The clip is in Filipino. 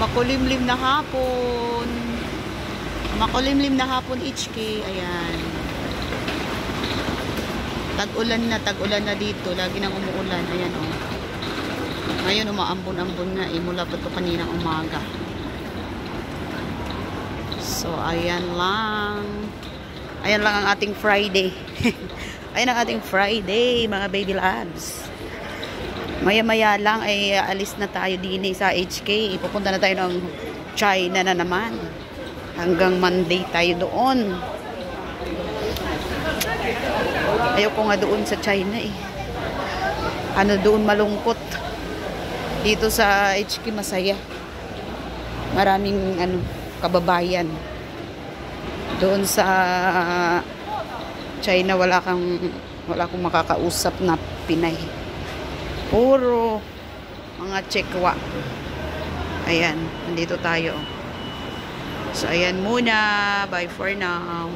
Makulimlim na hapon. Makulimlim na hapon, HK. Ayan. Tag-ulan na dito. Lagi nang umuulan. Ayan, oh. Ngayon, umaambon-ambon na, eh. Mula pa ito kaninang umaga. So, ayan lang. Ayan lang ang ating Friday. Ayan ang ating Friday, mga baby loves. Maya-maya lang ay alis na tayo din sa HK. Pupunta na tayo ng China na naman. Hanggang Monday tayo doon. Ayoko nga doon sa China eh. Ano doon malungkot. Dito sa HK masaya. Maraming kababayan. Doon sa China wala akong makakausap na Pinay. Puro mga Chekwa. Ayan, nandito tayo. So ayan muna, bye for now.